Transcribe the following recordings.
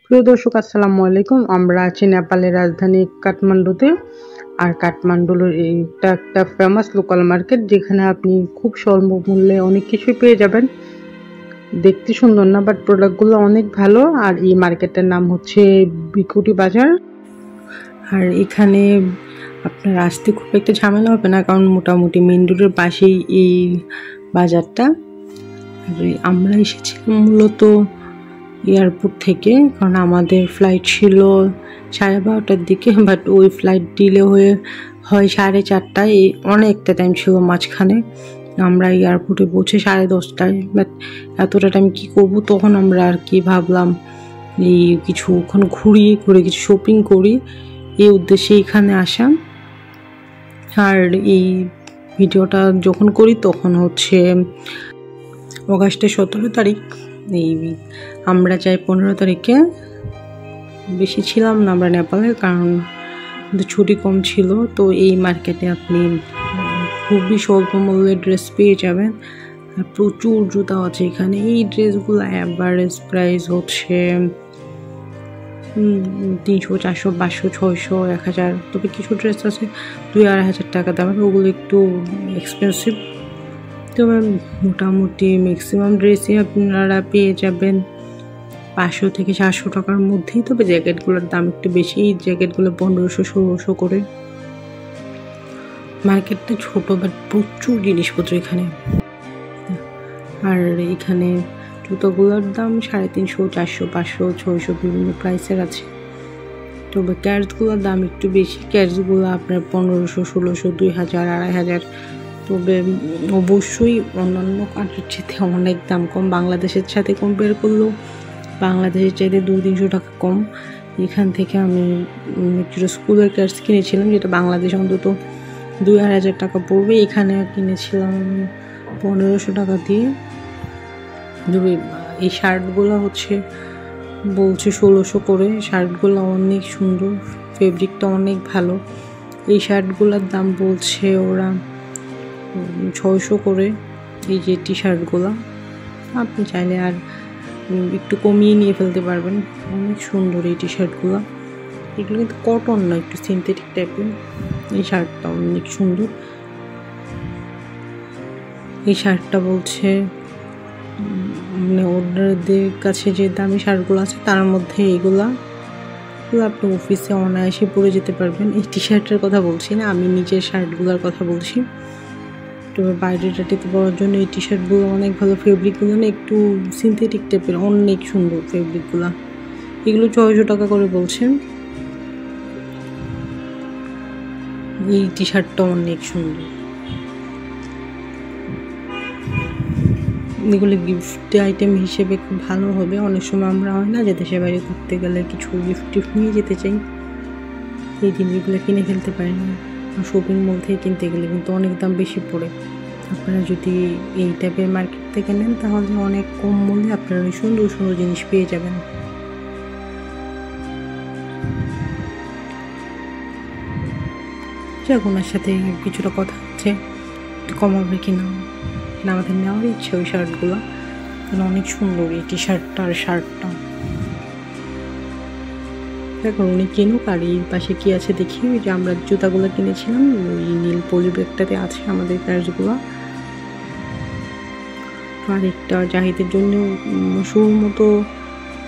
প্রিয় দর্শক আসসালামু আলাইকুম। আমরা আছি নেপালের রাজধানী কাঠমান্ডুতে। আর কাঠমান্ডুর এইটা একটা ফেমাস লোকাল মার্কেট, যেখানে আপনি খুব স্বল্প মূল্যে অনেক কিছুই পেয়ে যাবেন। দেখতে সুন্দর না, বাট প্রোডাক্টগুলো অনেক ভালো। আর এই মার্কেটের নাম হচ্ছে বিকুটি বাজার। আর এখানে আপনার আসতে খুব একটা ঝামেলা হবে না, কারণ মোটামুটি মেইন রোডের পাশেই এই বাজারটা। আমরা এসেছিলাম মূলত এয়ারপোর্ট থেকে, কারণ আমাদের ফ্লাইট ছিল 12:30টার দিকে, বাট ওই ফ্লাইট ডিলে হয় 4:30টায়। অনেকটা টাইম ছিল মাঝখানে। আমরা এয়ারপোর্টে পৌঁছে 10:30টায়। বাট এতটা টাইম কী করবো, তখন আমরা আর কি ভাবলাম এই কিছুক্ষণ ঘুরে কিছু শপিং করি, এই উদ্দেশ্যে এখানে আসা। আর এই ভিডিওটা যখন করি তখন হচ্ছে অগাস্টের 17 তারিখ। এই আমরা যাই 15 তারিখে। বেশি ছিলাম না আমরা নেপালে, কারণ ছুটি কম ছিল। তো এই মার্কেটে আপনি খুবই স্বল্প মূল্যে ড্রেস পেয়ে যাবেন। আর প্রচুর জুতা আছে এখানে। এই ড্রেসগুলো অ্যাভারেজ প্রাইস হচ্ছে 300, 400, 500, 600, 1000। তবে কিছু ড্রেস আছে 2-2,500 টাকা দামের, ওগুলো একটু এক্সপেন্সিভ। তবে মোটামুটি ম্যাক্সিমাম ড্রেসই আপনারা পেয়ে যাবেন 500 থেকে 400 টাকার মধ্যেই। তবে জ্যাকেটগুলোর দাম একটু বেশি, জ্যাকেটগুলো 1500-1600 করে। মার্কেটটা ছোট, বাট প্রচুর জিনিসপত্র এখানে। আর এখানে জুতোগুলোর দাম 350, 400, 500, 600 বিভিন্ন প্রাইসের আছে। তবে ক্যাটসগুলোর দাম একটু বেশি। ক্যাটসগুলো আপনার 1500, 1600, 2000, 2500। তবে অবশ্যই অন্যান্য কান্ট্রির চাইতে অনেক দাম কম। বাংলাদেশের সাথে কম্পেয়ার করলেও বাংলাদেশের চাইতে 200-300 টাকা কম। এখান থেকে আমি একটু স্কুলের ক্যাটস কিনেছিলাম, যেটা বাংলাদেশে অন্তত 2,500 টাকা পড়বে। এখানে কিনেছিলাম 1500 টাকা দিয়ে। এই শার্টগুলো হচ্ছে বলছে 1600 করে। শার্টগুলো অনেক সুন্দর, ফেব্রিকটা অনেক ভালো। এই শার্টগুলোর দাম বলছে ওরা 600 করে। এই যে টি শার্টগুলো আপনি চাইলে আর একটু কমিয়ে নিয়ে ফেলতে পারবেন। অনেক সুন্দর এই টি শার্টগুলো। এগুলো কিন্তু কটন না, একটু সিনথেটিক টাইপের। এই শার্টটা অনেক সুন্দর। এই শার্টটা বলছে মানে ওদের কাছে যে দামি শার্টগুলো আছে তার মধ্যে এগুলো আপনি অফিসে অনায়াসে পরে যেতে পারবেন। এই টি শার্টের কথা বলছি না, আমি নিজের শার্টগুলোর কথা বলছি। তো বাইরে টাটিতে পরার জন্য এই টি শার্টগুলো অনেক ভালো। ফেব্রিকগুলো না একটু সিনথেটিক টাইপের, অনেক সুন্দর ফেব্রিকগুলো। এগুলো 600 টাকা করে বলছেন। এই টি শার্টটা অনেক সুন্দর। এগুলো গিফট আইটেম হিসেবে খুব ভালো হবে। অনেক সময় আমরা হয় না যে দেশের বাইরে ঘুরতে গেলে কিছু গিফট নিয়ে যেতে চাই, এই জিনিসগুলো কিনে ফেলতে পারি না। শপিং মল থেকে কিনতে গেলে কিন্তু অনেক দাম বেশি পড়ে। আপনারা যদি এই টাইপের মার্কেট থেকে নেন তাহলে অনেক কম মূল্যে আপনারা সুন্দর সুন্দর জিনিস পেয়ে যাবেন। যাক, ওনার সাথে কিছুটা কথা হচ্ছে, কমাবে কিনা। আমাদের নেওয়ার ইচ্ছে ওই শার্টগুলো, কারণ অনেক সুন্দর এই টি শার্টটা আর শার্টটা। দেখুন উনি কিনুক। আর এই পাশে কি আছে দেখি। ওই যে আমরা জুতাগুলো কিনেছিলাম ওই নীল পলি ব্যাগটাতে আছে আমাদের প্যান্টসগুলো। আর একটা জাহিদের জন্য শুর মতো,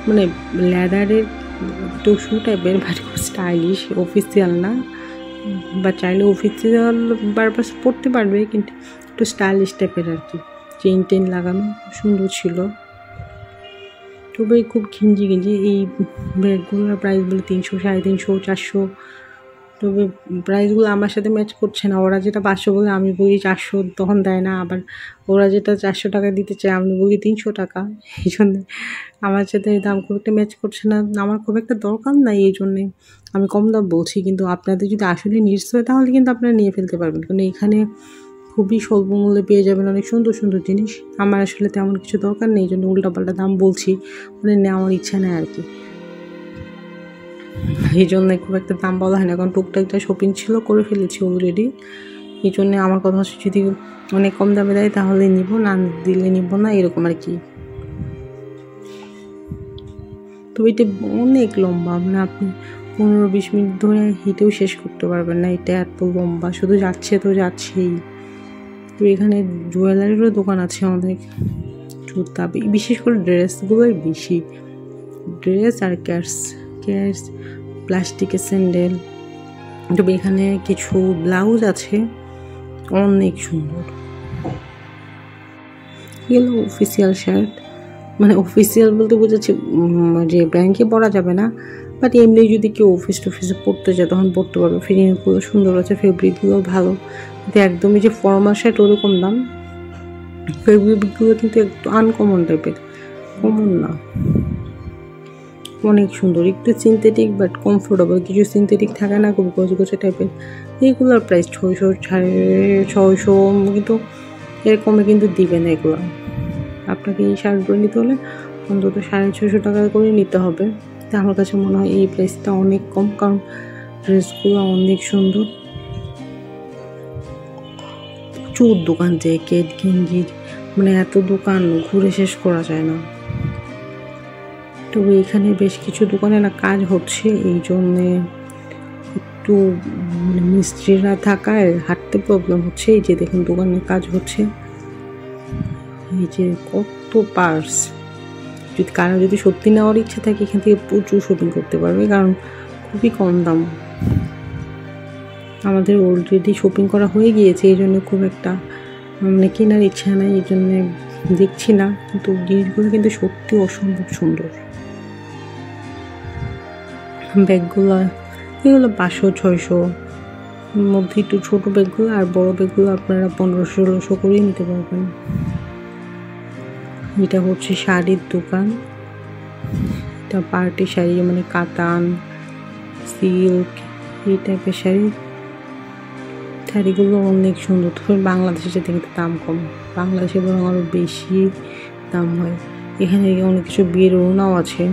মানে লেদারের একটু শু টাইপের, বাট খুব স্টাইলিশ, অফিসিয়াল না। বা চাইলে অফিসিয়াল পারপাস পড়তে পারবে, কিন্তু একটু স্টাইলিশ টাইপের আর কি। চেন লাগানো সুন্দর ছিল। তবে খুব ঘিঞ্জি এই ব্যাগগুলোর প্রাইস বলে 300, 350, 400। তবে প্রাইসগুলো আমার সাথে ম্যাচ করছে না। ওরা যেটা 500 বলে আমি বলি 400, তখন দেয় না। আবার ওরা যেটা 400 টাকা দিতে চায় আমি বলি 300 টাকা। এই জন্যে আমার সাথে দাম খুব একটা ম্যাচ করছে না। আমার খুব একটা দরকার নাই, এই জন্যে আমি কম দাম বলছি। কিন্তু আপনাদের যদি আসলে নিডস হয় তাহলে কিন্তু আপনারা নিয়ে ফেলতে পারবেন, কারণ এখানে খুবই স্বল্প মূল্যে পেয়ে যাবেন অনেক সুন্দর সুন্দর জিনিস। আমার আসলে তেমন কিছু দরকার নেই, এই জন্য উল্টাপাল্টা দাম বলছি, মানে নেওয়ার ইচ্ছা নেই আর কি। এই জন্য খুব একটা দাম বলা হয় না, কারণ টুকটাকটা শপিং ছিল, করে ফেলেছি অলরেডি। এই জন্যে আমার কথা হচ্ছে যদি অনেক কম দামে দেয় তাহলে নিব, না দিলে নিব না, এরকম আর কি। তো এটা অনেক লম্বা, মানে আপনি 15-20 মিনিট ধরে হেঁটেও শেষ করতে পারবেন না, এটা এত লম্বা, শুধু যাচ্ছে তো যাচ্ছেই। তো এখানে জুয়েলারিরও দোকান আছে অনেক, জুতা, বিশেষ করে ড্রেসগুলোই বেশি, ড্রেস আর ক্যাশ, প্লাস্টিকের স্যান্ডেল। তবে এখানে কিছু ব্লাউজ আছে অনেক সুন্দর। এগুলো অফিসিয়াল শার্ট, মানে অফিসিয়াল বলতে বোঝাচ্ছে যে ব্যাংকে পরা যাবে না, বাট এমনি যদি কেউ অফিস টফিসে পড়তে যায় তখন পড়তে পারবে। ফিটিংগুলো সুন্দর আছে, ফেব্রিকগুলো ভালো, কিন্তু একদমই যে ফর্মাল শার্ট ওরকম দাম। ফেব্রিকগুলো কিন্তু একটু আনকমন টাইপের, কমন না, অনেক সুন্দর, একটু সিনথেটিক বাট কমফোর্টেবল। কিছু সিনথেটিক থাকে না, খুব গজগজে টাইপের। এইগুলোর প্রাইস 600, 650, কিন্তু এরকমে কিন্তু দিবে না এগুলো। আপনাকে এই শার্টগুলো নিতে হলে অন্তত 650 টাকা করে নিতে হবে। তো আমার কাছে মনে হয় এই প্রাইসটা অনেক কম, কারণ ড্রেসগুলো অনেক সুন্দর। প্রচুর দোকান, জ্যাকেট, গেঞ্জির, মানে এত দোকান ঘুরে শেষ করা যায় না। তবে এখানে বেশ কিছু দোকানে না কাজ হচ্ছে, এই জন্যে একটু মিস্ত্রিরা থাকায় হাঁটতে প্রবলেম হচ্ছে। এই যে দেখুন দোকানে কাজ হচ্ছে, এই যে কত পার্স। যদি কারো যদি সত্যি নেওয়ার ইচ্ছা থাকে এখান থেকে প্রচুর শপিং করতে পারবে, কারণ খুবই কম দাম। আমাদের অলরেডি শপিং করা হয়ে গিয়েছে, এই জন্য খুব একটা মানে কেনার ইচ্ছা নাই, এই জন্যে দেখছি না, কিন্তু জিনিসগুলো কিন্তু সত্যি অসম্ভব সুন্দর। ব্যাগগুলো এগুলো 500-600 মধ্যে, একটু ছোটো ব্যাগগুলো, আর বড়ো ব্যাগগুলো আপনারা 1500-1600 করেই নিতে পারবেন। এটা হচ্ছে শাড়ির দোকান, এটা পার্টি শাড়ি, মানে কাতান, সিল্ক, এই টাইপের শাড়িগুলো অনেক সুন্দর। তবে বাংলাদেশের সাথে কিন্তু দাম কম, বাংলাদেশে বরং আরও বেশি দাম হয়। এখানে অনেক কিছু বিয়ের ওড়নাও আছে,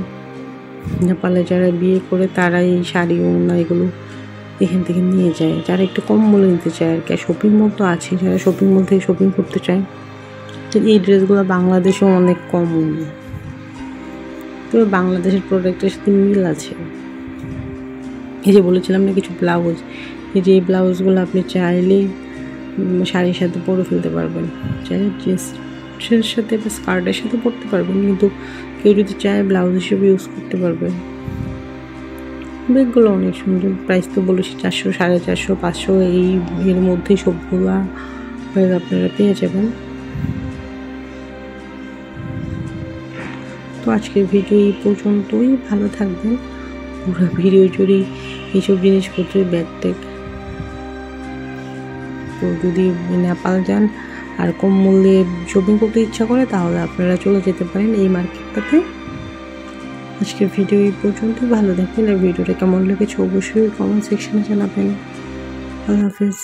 নেপালে যারা বিয়ে করে তারা এই শাড়ি ওড়না এগুলো এখান থেকে নিয়ে যায়, যারা একটু কম মূল্যে নিতে চায় আর কি। শপিং মল তো আছে, যারা শপিং মল থেকে শপিং করতে চায়। তো এই ড্রেসগুলো বাংলাদেশেও অনেক কম, তবে বাংলাদেশের প্রোডাক্টের সাথে মিল আছে। এই যে বলেছিলাম না কিছু ব্লাউজ, এই যে এই ব্লাউজগুলো আপনি চাইলেই শাড়ির সাথে পরে ফেলতে পারবেন, চাইলে ড্রেসের সাথে বা স্কার্টের সাথে পরতে পারবেন, কিন্তু কেউ যদি চায় ব্লাউজ হিসেবে ইউজ করতে পারবে। ব্যাগগুলো অনেক সুন্দর, প্রাইস তো বলেছি 400, 450, 500 এর মধ্যেই সবগুলো ব্যাগ আপনারা পেয়ে যাবেন। তো আজকের ভিডিও এই পর্যন্তই, ভালো থাকবেন। পুরো ভিডিও জুড়েই এইসব জিনিসপত্রের ব্যাগ ট্যাগ। তো যদি নেপাল যান আর কম মূল্যে শপিং করতে ইচ্ছা করে তাহলে আপনারা চলে যেতে পারেন এই মার্কেটটাতে। আজকের ভিডিও এই পর্যন্তই, ভালো থাকবেন। আর ভিডিওটা কেমন লেগেছে অবশ্যই কমেন্ট সেকশনে জানাবেন। আল্লাহ হাফেজ।